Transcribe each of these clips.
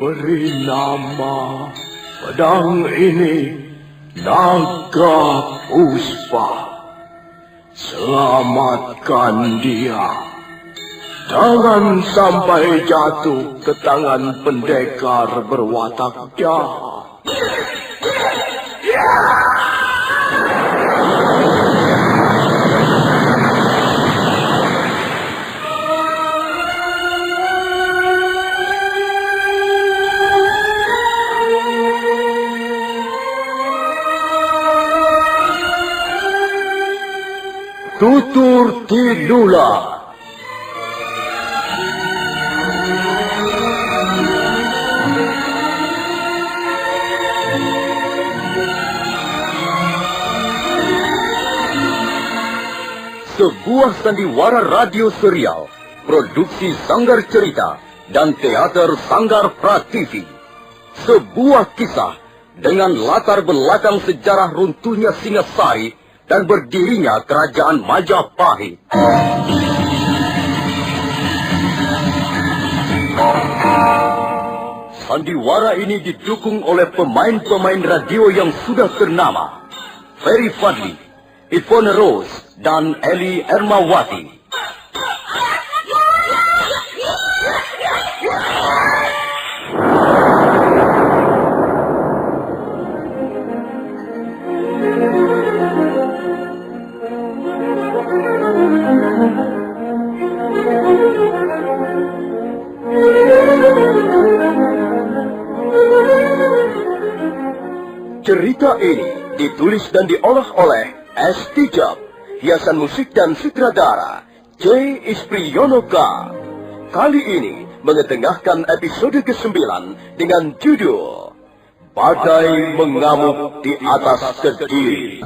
Beri nama pedang ini Naga Puspa. Selamatkan dia. Jangan sampai jatuh ke tangan pendekar berwatak jahat. Tutur Tidula. Sebuah sandiwara radio serial, produksi Sanggar Cerita dan Teater Sanggar Prativi. Sebuah kisah dengan latar belakang sejarah runtuhnya Singasari dan berdirinya Kerajaan Majapahit. Sandiwara ini didukung oleh pemain-pemain radio yang sudah ternama. Ferry Fadli, Ivone Rose, dan Eli Ermawati. Cerita ini ditulis dan diolah oleh S. Tijab, hiasan musik dan sutradara J. Ispriyonoka. Kali ini mengetengahkan episode ke-9 dengan judul Badai Mengamuk di Atas Kediri.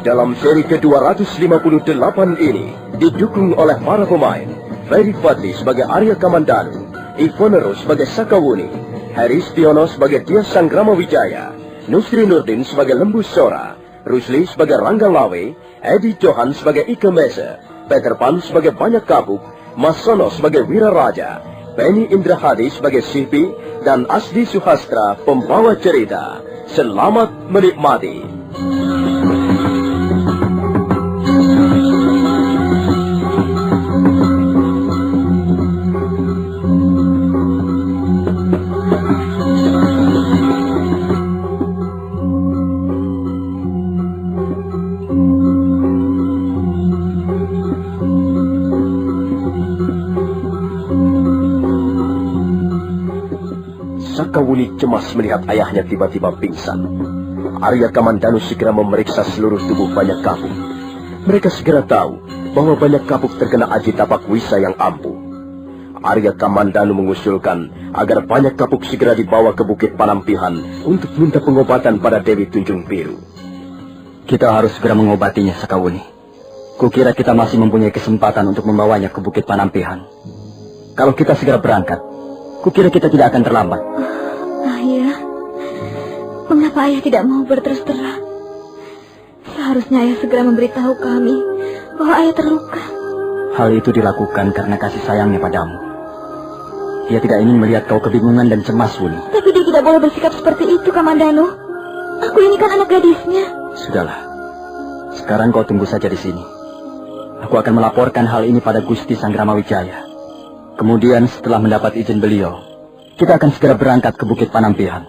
Dalam seri ke-258 ini, didukung oleh para pemain, Ferry Fadli sebagai Arya Kamandanu, Ivone Rose sebagai Sakawuni, Heri Stiono sebagai Tias Sanggrama Wijaya, Nusri Nurdin sebagai Lembu Sora, Rusli sebagai Rangga Lawe, Edi Johan sebagai Ike Mese, Peter Pan sebagai Banyak Kabuk, Mas Sono sebagai Wira Raja, Penny Indrahadi sebagai Sipi, dan Asdi Suhastra pembawa cerita. Selamat menikmati. Sakawuni cemas melihat ayahnya tiba-tiba pingsan. Arya Kamandanu segera memeriksa seluruh tubuh Banyak Kabuk. Mereka segera tahu bahwa Banyak Kabuk terkena aji tapak wisa yang ampuh. Arya Kamandanu mengusulkan agar Banyak Kabuk segera dibawa ke Bukit Panampihan untuk minta pengobatan pada Dewi Tunjung Biru. Kita harus segera mengobatinya, Sakawuni. Kukira kita masih mempunyai kesempatan untuk membawanya ke Bukit Panampihan. Kalau kita segera berangkat, kukira kita tidak akan terlambat. Ayah, mengapa ayah tidak mau berterus terang? Seharusnya ayah segera memberitahu kami bahwa ayah terluka. Hal itu dilakukan karena kasih sayangnya padamu. Dia tidak ingin melihat kau kebingungan dan cemas, Wuni. Tapi dia tidak boleh bersikap seperti itu, Kamandanu. Aku ini kan anak gadisnya. Sudahlah. Sekarang kau tunggu saja di sini. Aku akan melaporkan hal ini pada Gusti Sanggrama Wijaya. Kemudian setelah mendapat izin beliau, kita akan segera berangkat ke Bukit Panampihan.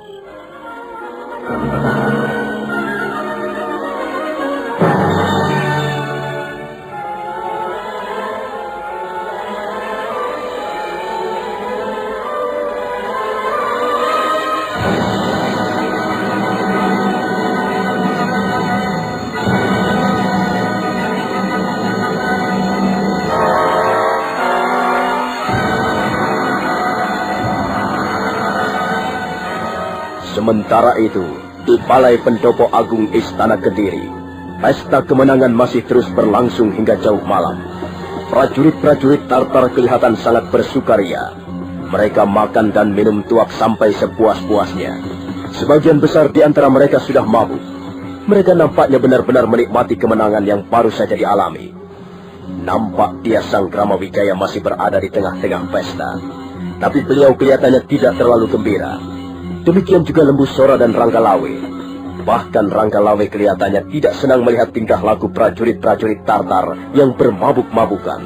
Sementara itu, di Balai Pendopo Agung Istana Kediri, pesta kemenangan masih terus berlangsung hingga jauh malam. Prajurit-prajurit Tartar kelihatan sangat bersukaria. Mereka makan dan minum tuak sampai sepuas-puasnya. Sebagian besar di antara mereka sudah mabuk, Mereka nampaknya benar-benar menikmati kemenangan yang baru saja dialami. Nampak dia Sang Gramawijaya masih berada di tengah-tengah pesta. Tapi beliau kelihatannya tidak terlalu gembira. Demikian juga Lembu Sora dan Ranggalawe. Bahkan Ranggalawe kelihatannya tidak senang melihat tingkah laku prajurit-prajurit Tartar yang bermabuk-mabukan.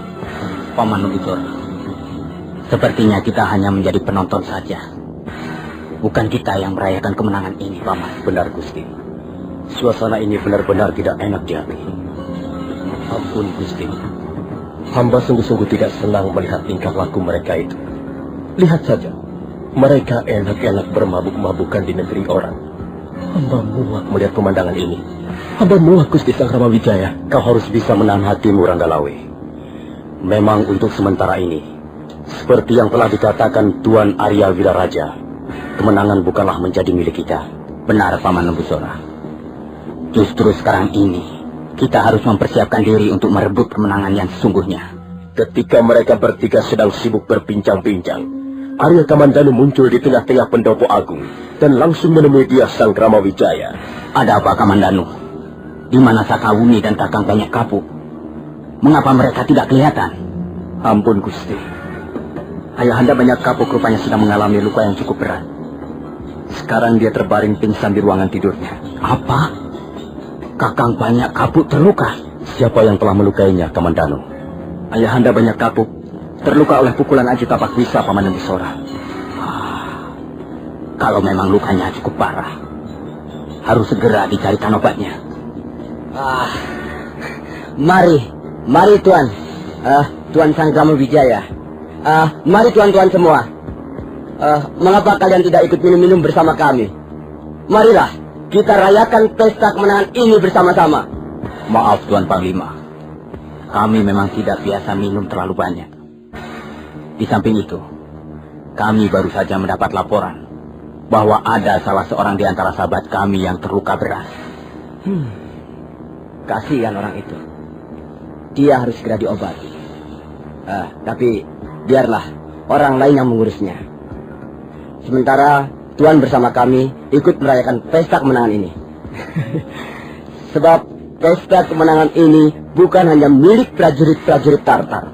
Paman Lembu Sora, sepertinya kita hanya menjadi penonton saja. Bukan kita yang merayakan kemenangan ini, Paman. Benar, Gusti. Suasana ini benar-benar tidak enak di hati. Ampun, Gusti. Hamba sungguh-sungguh tidak senang melihat tingkah laku mereka itu. Lihat saja, mereka enak-enak bermabuk-mabukan di negeri orang. Hamba muak melihat pemandangan ini. Hamba muak, Gusti Sang Gramawijaya. Kau harus bisa menahan hatimu, Ranggalawe. Memang untuk sementara ini, seperti yang telah dikatakan Tuan Arya Wiraraja, kemenangan bukanlah menjadi milik kita. Benar, Paman Lembu Sora. Justru sekarang ini, kita harus mempersiapkan diri untuk merebut kemenangan yang sesungguhnya. Ketika mereka bertiga sedang sibuk berbincang-bincang, Arya Kamandanu muncul di tengah-tengah pendopo agung dan langsung menemui dia Sang Gramawijaya. Ada apa, Kamandanu? Di mana Sakawuni dan Kakang Banyak Kapuk? Mengapa mereka tidak kelihatan? Ampun, Gusti. Ayahanda Banyak Kapuk rupanya sedang mengalami luka yang cukup berat. Sekarang dia terbaring pingsan di ruangan tidurnya. Apa? Kakang Banyak Kapuk terluka? Siapa yang telah melukainya, Kamandanu? Ayahanda Banyak Kapuk terluka oleh pukulan Aji Tapak Wisa, Paman Lembu Sora. Kalau memang lukanya cukup parah, harus segera dicarikan obatnya. Mari Tuan. Tuan Sang Gramawijaya. Mari tuan-tuan semua. Mengapa kalian tidak ikut minum-minum bersama kami? Marilah kita rayakan pesta kemenangan ini bersama-sama. Maaf Tuan Panglima, kami memang tidak biasa minum terlalu banyak. Di samping itu, kami baru saja mendapat laporan bahwa ada salah seorang di antara sahabat kami yang terluka berat. Kasihan orang itu. Dia harus segera diobati. Tapi biarlah orang lain yang mengurusnya. Sementara Tuan bersama kami ikut merayakan pesta kemenangan ini. Sebab pesta kemenangan ini bukan hanya milik prajurit-prajurit Tartar,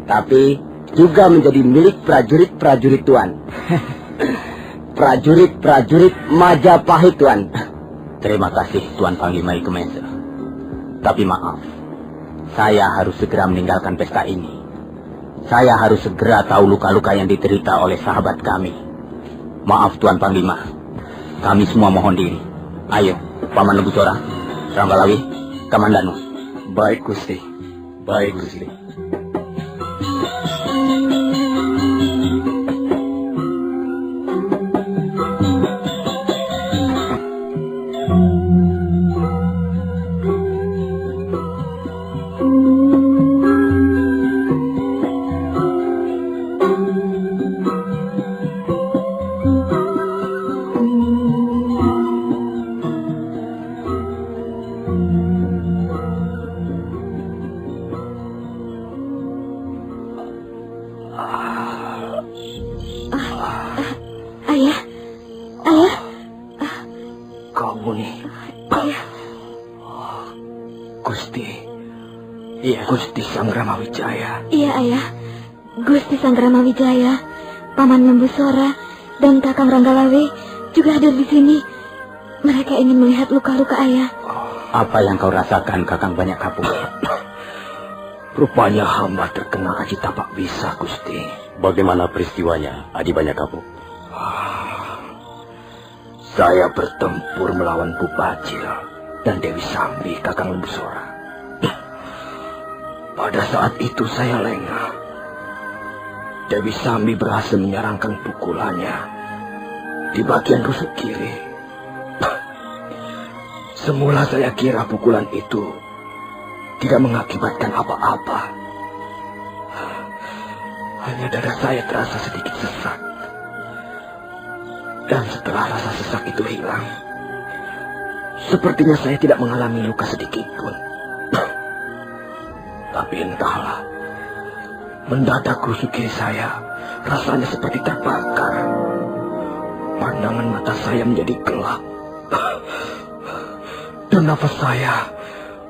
tapi juga menjadi milik prajurit-prajurit Tuan. Prajurit-prajurit Majapahit, Tuan. Terima kasih, Tuan Panglima Ikumense. Tapi maaf, saya harus segera meninggalkan pesta ini. Saya harus segera tahu luka-luka yang diderita oleh sahabat kami. Maaf Tuan Panglima, kami semua mohon diri. Ayo, Paman Lembu Sora, Ranggalawe, Kamandanu. Baik, Gusti. Baik, Gusti. Gusti Sang Gramawijaya. Iya, Ayah. Gusti Sang Gramawijaya, Paman Lembu Sora, dan Kakang Ranggalawe juga hadir di sini. Mereka ingin melihat luka-luka Ayah. Apa yang kau rasakan, Kakang Banyak Kapuk? Rupanya hamba terkena Aji Tapak Wisa, Gusti. Bagaimana peristiwanya, Adi Banyak Kapuk? Saya bertempur melawan Bupacil dan Dewi Sambi, Kakang Lembu Sora. Pada saat itu saya lengah. Dewi Sambi berhasil menyerangkan pukulannya di bagian rusuk kiri. Semula saya kira pukulan itu tidak mengakibatkan apa-apa. Hanya dada saya terasa sedikit sesak. Dan setelah rasa sesak itu hilang, sepertinya saya tidak mengalami luka sedikit pun. Tapi entahlah, mendadak rusuk kiri saya rasanya seperti terbakar. Pandangan mata saya menjadi gelap. dan nafas saya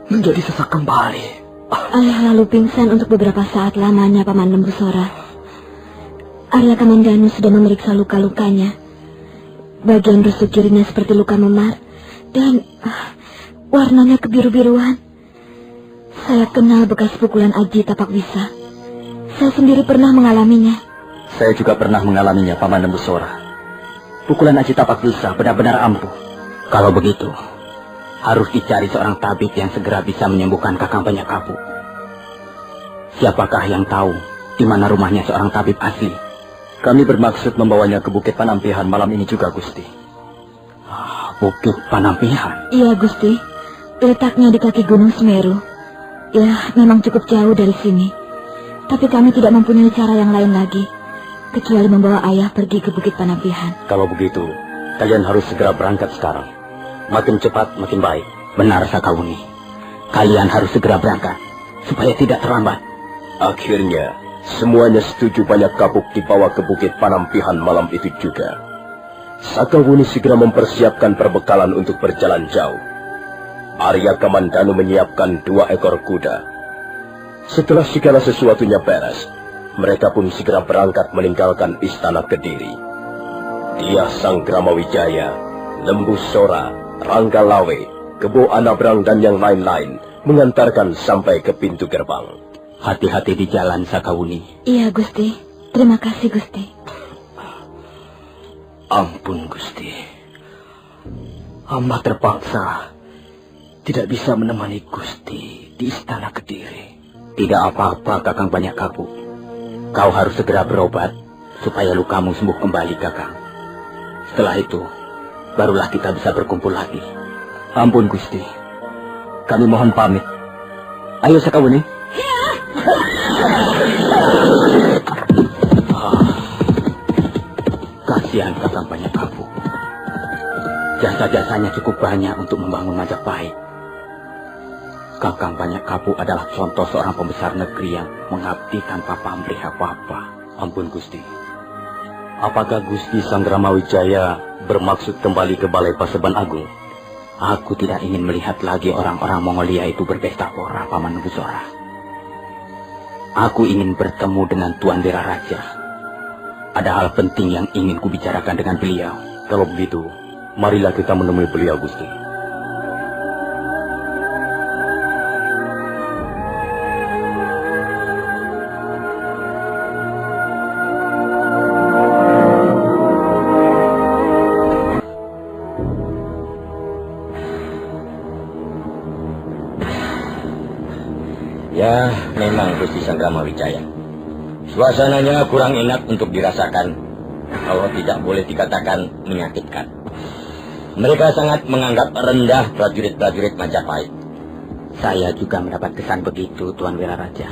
menjadi sesak kembali. Ayah lalu pingsan untuk beberapa saat lamanya, Paman Lembu Sora. Arya Kamandanu sudah memeriksa luka-lukanya. Bagian rusuk kirinya seperti luka memar dan warnanya kebiru-biruan. Saya kenal bekas pukulan Aji Tapak Wisa. Saya sendiri pernah mengalaminya. Saya juga pernah mengalaminya, Paman Lembu Sora. Pukulan Aji Tapak Wisa benar-benar ampuh. Kalau begitu, harus dicari seorang tabib yang segera bisa menyembuhkan Kakang Banyak Kapu. Siapakah yang tahu di mana rumahnya seorang tabib asli? Kami bermaksud membawanya ke Bukit Panampihan malam ini juga, Gusti. Bukit Panampihan? Iya, Gusti. Letaknya di kaki Gunung Semeru. Ya, memang cukup jauh dari sini. Tapi kami tidak mempunyai cara yang lain lagi, kecuali membawa ayah pergi ke Bukit Panampihan. Kalau begitu, kalian harus segera berangkat sekarang. Makin cepat, makin baik. Benar, Sakawuni. Kalian harus segera berangkat, supaya tidak terlambat. Akhirnya, semuanya setuju Banyak Kapuk dibawa ke Bukit Panampihan malam itu juga. Sakawuni segera mempersiapkan perbekalan untuk berjalan jauh. Arya Kamandanu menyiapkan 2 ekor kuda. Setelah segala sesuatunya beres, mereka pun segera berangkat meninggalkan istana Kediri. Dia Sang Gramawijaya, Lembu Sora, Rangga Lawe, Kebo Anabrang dan yang lain-lain mengantarkan sampai ke pintu gerbang. Hati-hati di jalan, Sakawuni. Iya, Gusti. Terima kasih, Gusti. Ampun, Gusti. Hamba terpaksa tidak bisa menemani Gusti di istana Kediri. Tidak apa-apa, Kakang Banyak Kapu. Kau harus segera berobat supaya lukamu sembuh kembali, Kakang. Setelah itu, barulah kita bisa berkumpul lagi. Ampun, Gusti. Kami mohon pamit. Ayo, Sakawuni. Kasihan Kakang Banyak Kapu. Jasa-jasanya cukup banyak untuk membangun Majapahit. Kakang Banyak Kapu adalah contoh seorang pembesar negeri yang mengabdi tanpa pamrih apa-apa. Ampun, Gusti. Apakah Gusti Sang Gramawijaya bermaksud kembali ke Balai Paseban Agung? Aku tidak ingin melihat lagi orang-orang Mongolia itu berpesta pora, Paman Lembu Sora. Aku ingin bertemu dengan Tuan Wiraraja. Ada hal penting yang ingin kubicarakan dengan beliau. Kalau begitu, marilah kita menemui beliau, Gusti. Ya, memang Gusti Sang Gramawijaya. Suasananya kurang enak untuk dirasakan, kalau tidak boleh dikatakan menyakitkan. Mereka sangat menganggap rendah prajurit-prajurit Majapahit. Saya juga mendapat kesan begitu, Tuan Wiraraja.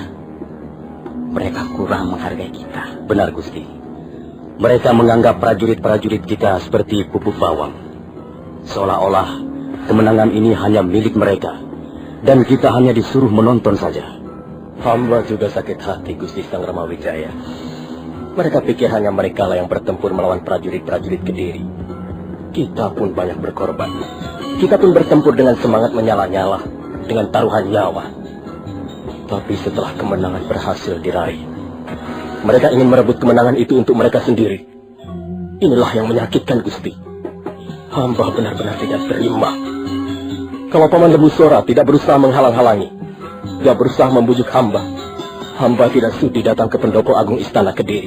Mereka kurang menghargai kita. Benar, Gusti. Mereka menganggap prajurit-prajurit kita seperti pupuk bawang. Seolah-olah kemenangan ini hanya milik mereka, dan kita hanya disuruh menonton saja. Hamba juga sakit hati, Gusti Sang Gramawijaya. Mereka pikir hanya mereka lah yang bertempur melawan prajurit-prajurit Kediri. Kita pun banyak berkorban. Kita pun bertempur dengan semangat menyala-nyala, dengan taruhan nyawa. Tapi setelah kemenangan berhasil diraih, mereka ingin merebut kemenangan itu untuk mereka sendiri. Inilah yang menyakitkan, Gusti. Hamba benar-benar tidak terima. Kalau Paman Lembu Sora tidak berusaha menghalang-halangi, dia berusaha membujuk hamba. Hamba tidak sudi datang ke pendopo agung istana Kediri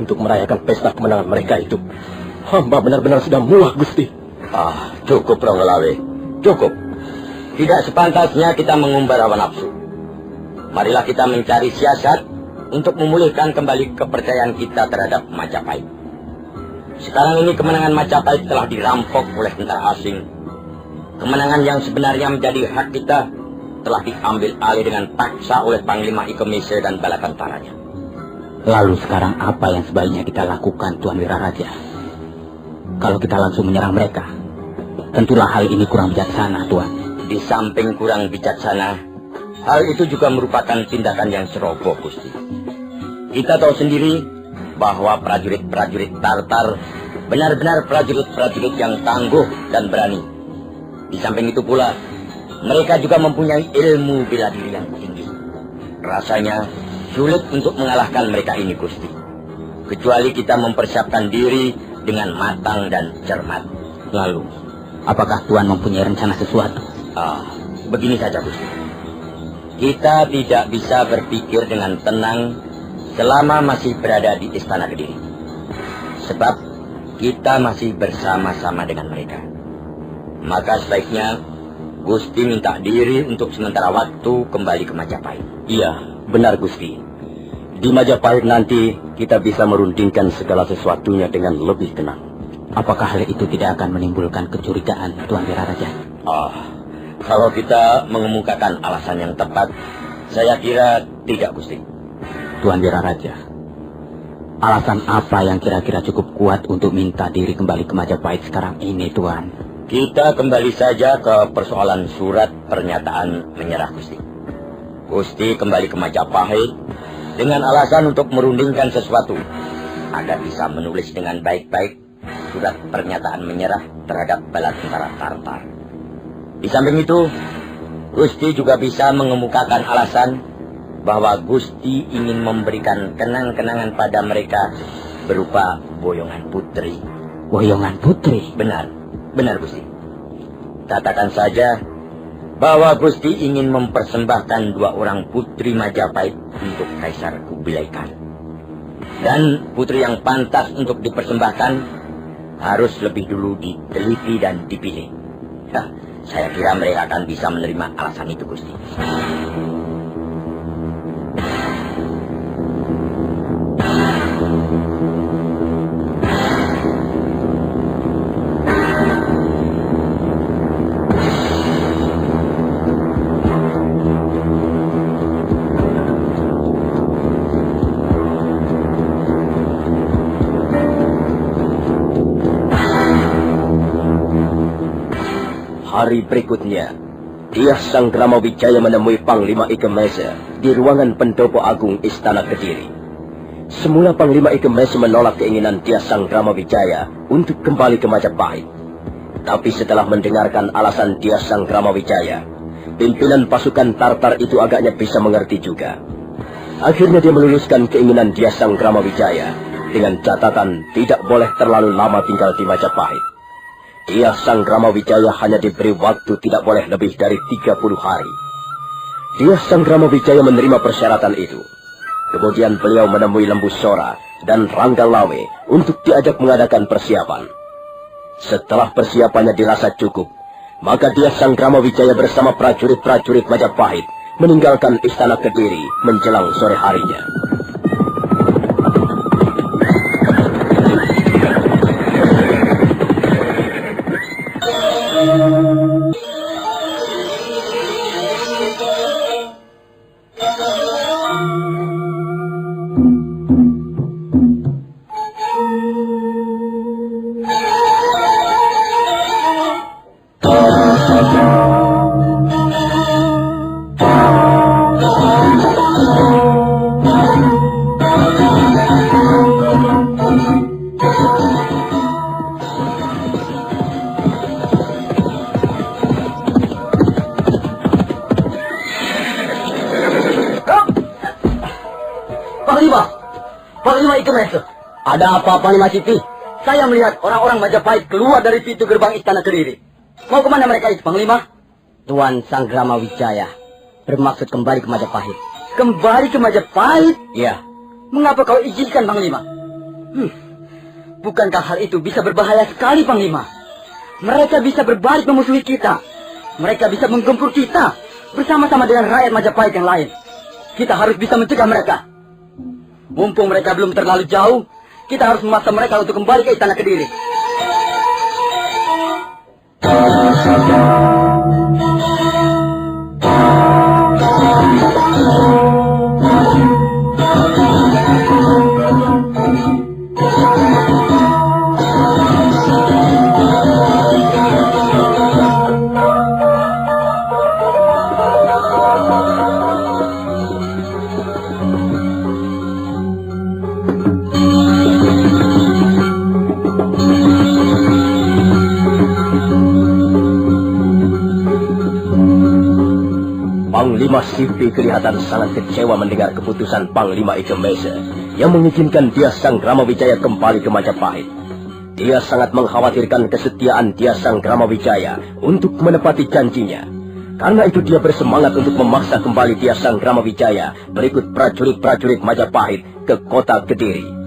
untuk merayakan pesta kemenangan mereka itu. Hamba benar-benar sudah muak, Gusti. Cukup, Ronggolawe. Cukup. Tidak sepantasnya kita mengumbar hawa nafsu. Marilah kita mencari siasat untuk memulihkan kembali kepercayaan kita terhadap Majapahit. Sekarang ini kemenangan Majapahit telah dirampok oleh tentara asing. Kemenangan yang sebenarnya menjadi hak kita telah diambil alih dengan paksa oleh Panglima Ikemise dan bala tentaranya. Lalu sekarang apa yang sebaiknya kita lakukan, Tuan Wiraraja? Kalau kita langsung menyerang mereka, tentulah hal ini kurang bijaksana, Tuan. Di samping kurang bijaksana, hal itu juga merupakan tindakan yang ceroboh, Gusti. Kita tahu sendiri bahwa prajurit-prajurit Tartar benar-benar prajurit-prajurit yang tangguh dan berani. Di samping itu pula, mereka juga mempunyai ilmu bela diri yang tinggi. Rasanya sulit untuk mengalahkan mereka ini, Gusti. Kecuali kita mempersiapkan diri dengan matang dan cermat. Lalu, apakah Tuan mempunyai rencana sesuatu? Begini saja, Gusti. Kita tidak bisa berpikir dengan tenang selama masih berada di Istana Kediri. Sebab kita masih bersama-sama dengan mereka. Maka sebaiknya Gusti minta diri untuk sementara waktu kembali ke Majapahit. Iya, benar Gusti. Di Majapahit nanti kita bisa merundingkan segala sesuatunya dengan lebih tenang. Apakah hal itu tidak akan menimbulkan kecurigaan, Tuan Wiraraja? Kalau kita mengemukakan alasan yang tepat, saya kira tidak, Gusti. Tuan Wiraraja, alasan apa yang kira-kira cukup kuat untuk minta diri kembali ke Majapahit sekarang ini, Tuan? Kita kembali saja ke persoalan surat pernyataan menyerah, Gusti. Gusti kembali ke Majapahit dengan alasan untuk merundingkan sesuatu agar bisa menulis dengan baik-baik surat pernyataan menyerah terhadap bala tentara Tartar. Di samping itu, Gusti juga bisa mengemukakan alasan bahwa Gusti ingin memberikan kenang-kenangan pada mereka berupa boyongan putri. Boyongan putri? Benar Gusti. Katakan saja bahwa Gusti ingin mempersembahkan 2 orang putri Majapahit untuk Kaisar Kubilai Khan. Dan putri yang pantas untuk dipersembahkan harus lebih dulu diteliti dan dipilih. Saya kira mereka akan bisa menerima alasan itu, Gusti. Hari berikutnya, Tias Sanggramawijaya menemui Panglima Ike Mese di ruangan pendopo agung Istana Kediri. Semula Panglima Ike Mese menolak keinginan Tias Sanggramawijaya untuk kembali ke Majapahit. Tapi setelah mendengarkan alasan Tias Sanggramawijaya, pimpinan pasukan Tartar itu agaknya bisa mengerti juga. Akhirnya dia meluluskan keinginan Tias Sanggramawijaya dengan catatan tidak boleh terlalu lama tinggal di Majapahit. Tias Sanggramawijaya hanya diberi waktu tidak boleh lebih dari 30 hari. Tias Sanggramawijaya menerima persyaratan itu. Kemudian beliau menemui Lembu Sora dan Rangga Lawe untuk diajak mengadakan persiapan. Setelah persiapannya dirasa cukup, maka Tias Sanggramawijaya bersama prajurit-prajurit Majapahit meninggalkan Istana Kediri menjelang sore harinya. Panglima Ike Mese. Ada apa, Panglima Siti? Saya melihat orang-orang Majapahit keluar dari pintu gerbang Istana Kediri. Mau kemana mereka itu, Panglima? Tuan Sanggramawijaya bermaksud kembali ke Majapahit. Kembali ke Majapahit? Iya. Mengapa kau izinkan, Panglima? Bukankah hal itu bisa berbahaya sekali, Panglima? Mereka bisa berbalik memusuhi kita. Mereka bisa menggempur kita bersama-sama dengan rakyat Majapahit yang lain. Kita harus bisa mencegah mereka. Mumpung mereka belum terlalu jauh, kita harus memaksa mereka untuk kembali ke Istana Kediri. Panglima Sipi kelihatan sangat kecewa mendengar keputusan Panglima Ikemese yang mengizinkan Dia Sanggrama Wijaya kembali ke Majapahit. Dia sangat mengkhawatirkan kesetiaan Dia Sanggrama Wijaya untuk menepati janjinya. Karena itu dia bersemangat untuk memaksa kembali Dia Sanggrama Wijaya berikut prajurit-prajurit Majapahit ke kota Kediri.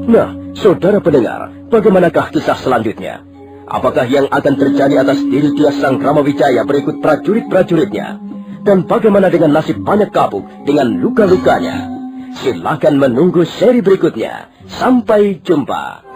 Nah, saudara pendengar, bagaimanakah kisah selanjutnya? Apakah yang akan terjadi atas diri Dia Sanggrama Wijaya berikut prajurit-prajuritnya? Dan bagaimana dengan nasib banyak kabuk dengan luka-lukanya? Silakan menunggu seri berikutnya. Sampai jumpa.